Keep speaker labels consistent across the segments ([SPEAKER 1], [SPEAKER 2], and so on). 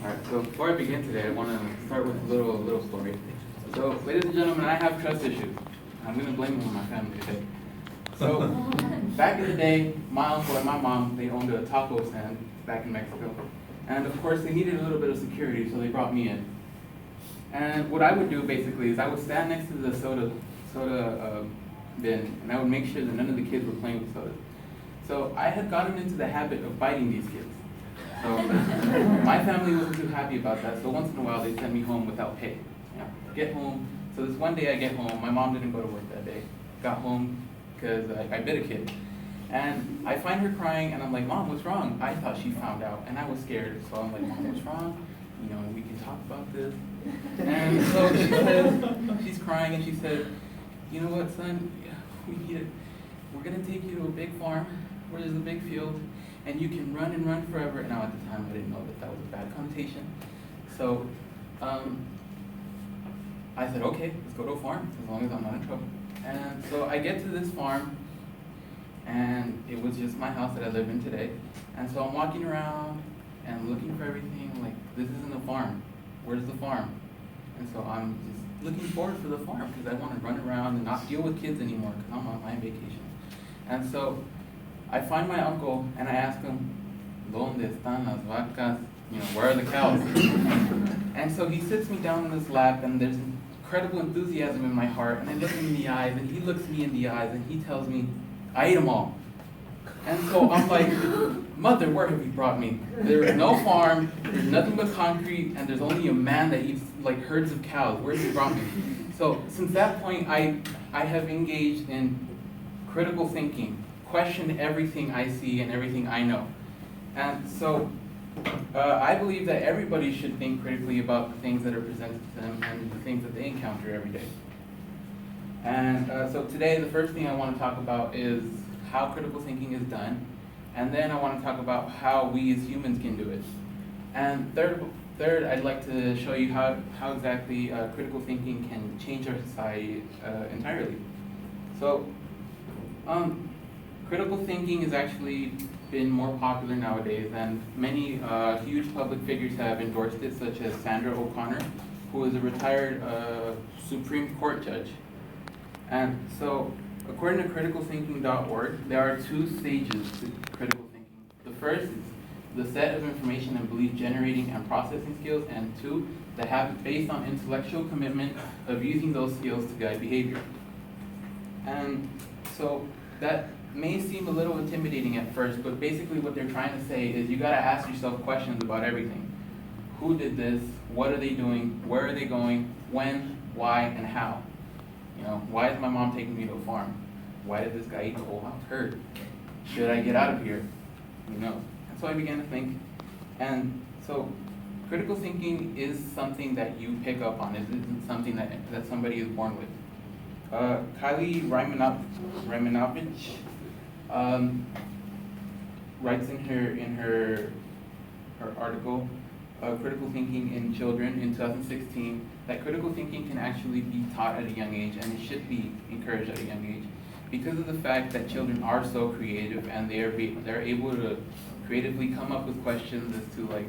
[SPEAKER 1] Alright, so before I begin today, I want to start with a little story. So, ladies and gentlemen, I have trust issues. I'm going to blame them on my family today. So, back in the day, my uncle and my mom, they owned a taco stand back in Mexico. And of course, they needed a little bit of security, so they brought me in. And what I would do basically is I would stand next to the soda bin, and I would make sure that none of the kids were playing with sodas. So I had gotten into the habit of biting these kids. So my family wasn't too happy about that, so once in a while they sent me home without pay. Get home. So this one day I get home, my mom didn't go to work that day. Got home because I bit a kid. And I find her crying and I'm like, Mom, what's wrong? I thought she found out and I was scared. So I'm like, Mom, what's wrong? We can talk about this. And so she says, she's crying and she said, you know what, son, we're gonna take you to a big farm where there's a big field and you can run and run forever. Now at the time I didn't know that was a bad connotation. So I said, okay, let's go to a farm as long as I'm not in trouble. And so I get to this farm and it was just my house that I live in today. And so I'm walking around and looking for everything, like, this isn't a farm. Where's the farm? And so I'm just looking forward for the farm because I want to run around and not deal with kids anymore because I'm on my vacation. And so I find my uncle and I ask him, ¿Dónde están las vacas? Where are the cows? And so he sits me down in his lap and there's incredible enthusiasm in my heart, and I look him in the eyes and he looks me in the eyes and he tells me, I ate them all. And so I'm like, Mother, where have you brought me? There is no farm, there's nothing but concrete, and there's only a man that eats like herds of cows. Where have you brought me? So since that point, I have engaged in critical thinking, question everything I see and everything I know. And so I believe that everybody should think critically about the things that are presented to them and the things that they encounter every day. And so today, the first thing I want to talk about is how critical thinking is done, and then I want to talk about how we as humans can do it. And third, I'd like to show you how exactly critical thinking can change our society entirely. So, critical thinking has actually been more popular nowadays, and many huge public figures have endorsed it, such as Sandra O'Connor, who is a retired Supreme Court judge. And so, according to criticalthinking.org, there are two stages to critical thinking. The first is the set of information and belief generating and processing skills, and two, the habit based on intellectual commitment of using those skills to guide behavior. And so that may seem a little intimidating at first, but basically what they're trying to say is you gotta ask yourself questions about everything. Who did this? What are they doing? Where are they going? When? Why? And how? Why is my mom taking me to a farm? Why did this guy eat the whole house herd? Should I get out of here? And so I began to think. And so critical thinking is something that you pick up on. It isn't something that somebody is born with. Kylie Reimanovich writes in her article, Critical Thinking in Children in 2016, that critical thinking can actually be taught at a young age, and it should be encouraged at a young age, because of the fact that children are so creative and they're able to creatively come up with questions as to, like,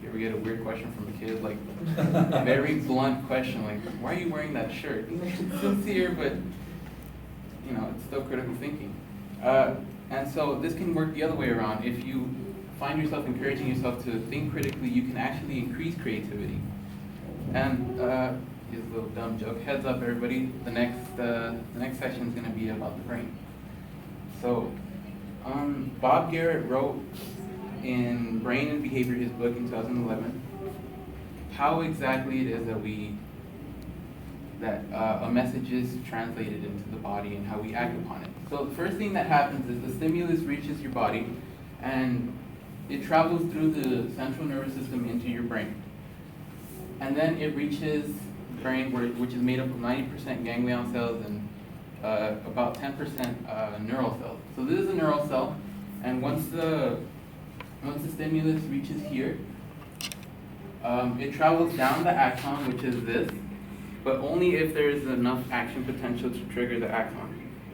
[SPEAKER 1] you ever get a weird question from a kid, like a very blunt question, like, why are you wearing that shirt? It's sincere, but it's still critical thinking. And so this can work the other way around. If you find yourself encouraging yourself to think critically, you can actually increase creativity. And here's a little dumb joke. Heads up, everybody. The next section is going to be about the brain. So, Bob Garrett wrote in Brain and Behavior, his book in 2011, how exactly it is that a message is translated into the body and how we act upon it. So the first thing that happens is the stimulus reaches your body and it travels through the central nervous system into your brain. And then it reaches the brain, which is made up of 90% ganglion cells and about 10% neural cells. So this is a neural cell, and once the stimulus reaches here, it travels down the axon, which is this, but only if there is enough action potential to trigger the axon.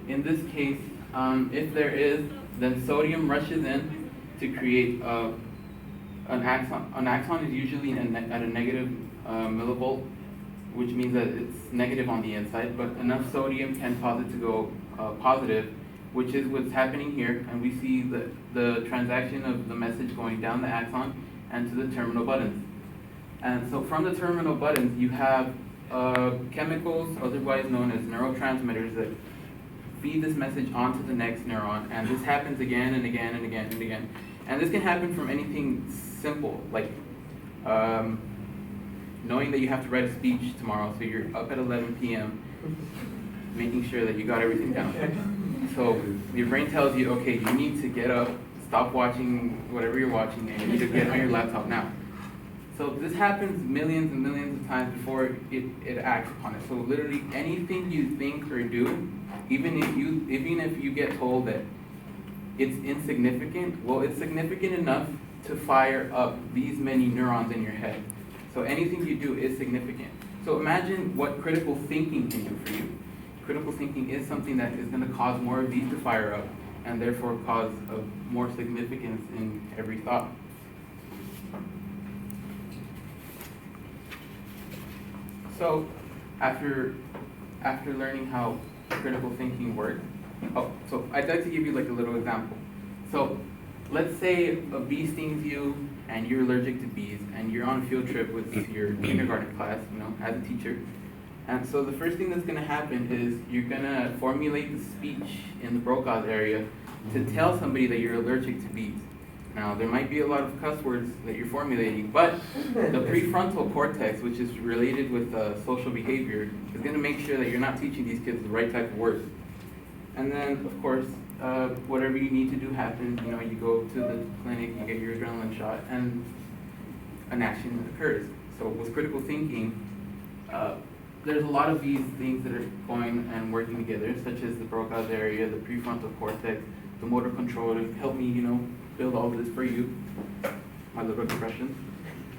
[SPEAKER 1] In this case, if there is, then sodium rushes in to create An axon is usually at a negative millivolt, which means that it's negative on the inside, but enough sodium can cause it to go positive, which is what's happening here. And we see the transaction of the message going down the axon and to the terminal buttons. And so from the terminal buttons, you have chemicals, otherwise known as neurotransmitters, that feed this message onto the next neuron. And this happens again and again and again and again. And this can happen from anything simple, like knowing that you have to write a speech tomorrow, so you're up at 11 p.m. making sure that you got everything down. So your brain tells you, okay, you need to get up, stop watching whatever you're watching, and you need to get on your laptop now. So this happens millions and millions of times before it acts upon it. So literally anything you think or do, even if you get told that it's insignificant, well, it's significant enough to fire up these many neurons in your head. So anything you do is significant. So imagine what critical thinking can do for you. Critical thinking is something that is going to cause more of these to fire up, and therefore cause more significance in every thought. So after learning how critical thinking works, so I'd like to give you like a little example. So let's say a bee stings you and you're allergic to bees, and you're on a field trip with your kindergarten class, as a teacher. And so the first thing that's going to happen is you're going to formulate the speech in the Brokaw's area to tell somebody that you're allergic to bees. Now, there might be a lot of cuss words that you're formulating, but the prefrontal cortex, which is related with social behavior, is going to make sure that you're not teaching these kids the right type of words. And then, of course, whatever you need to do happens. You go to the clinic, you get your adrenaline shot, and an action occurs. So with critical thinking, there's a lot of these things that are going and working together, such as the Brokaw's area, the prefrontal cortex, the motor control to help me, build all of this for you, my little expressions.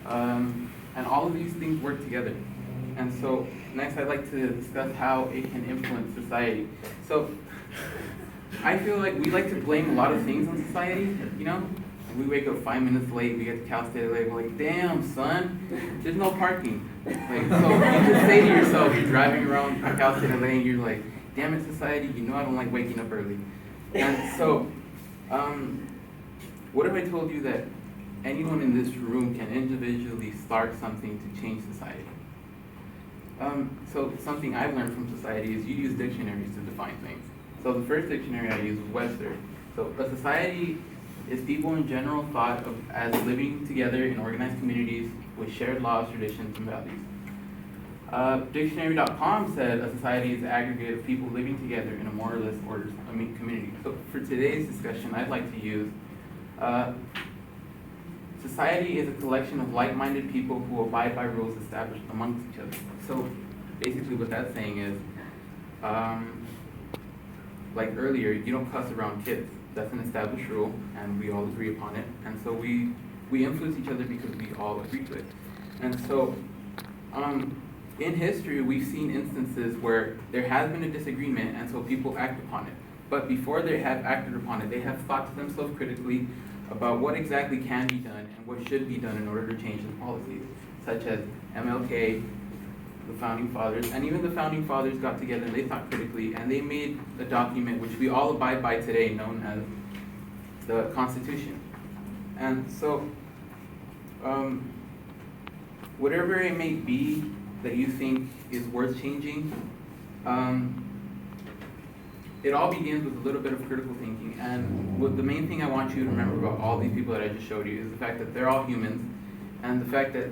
[SPEAKER 1] And all of these things work together. And so next I'd like to discuss how it can influence society. So I feel like we like to blame a lot of things on society, We wake up 5 minutes late, we get to Cal State late, we're like, damn, son, there's no parking. So you just say to yourself, you're driving around Cal State lane, you're like, damn it, society, I don't like waking up early. And so, what if I told you that anyone in this room can individually start something to change society? So something I've learned from society is you use dictionaries to define things. So the first dictionary I used was Webster. So a society is people in general thought of as living together in organized communities with shared laws, traditions, and values. Dictionary.com said a society is an aggregate of people living together in a more or less community. So for today's discussion, I'd like to use society is a collection of like-minded people who abide by rules established amongst each other. So basically what that's saying is, like earlier, you don't cuss around kids. That's an established rule, and we all agree upon it. And so we influence each other because we all agree to it. And so in history, we've seen instances where there has been a disagreement, and so people act upon it. But before they have acted upon it, they have thought to themselves critically about what exactly can be done and what should be done in order to change the policies, such as MLK, the Founding Fathers, and even the Founding Fathers got together and they thought critically, and they made a document which we all abide by today, known as the Constitution. And so, whatever it may be that you think is worth changing, it all begins with a little bit of critical thinking. And the main thing I want you to remember about all these people that I just showed you is the fact that they're all humans, and the fact that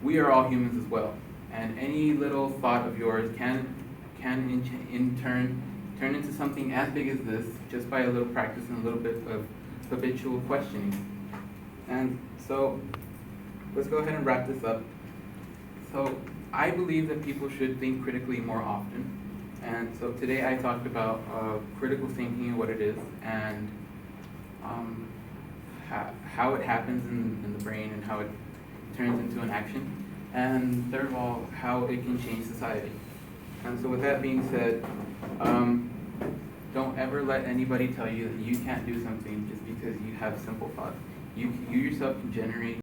[SPEAKER 1] we are all humans as well. And any little thought of yours can in turn turn into something as big as this just by a little practice and a little bit of habitual questioning. And so let's go ahead and wrap this up. So I believe that people should think critically more often. And so today I talked about critical thinking and what it is, and how it happens in the brain and how it turns into an action. And third of all, how it can change society. And so with that being said, don't ever let anybody tell you that you can't do something just because you have simple thoughts. You yourself can generate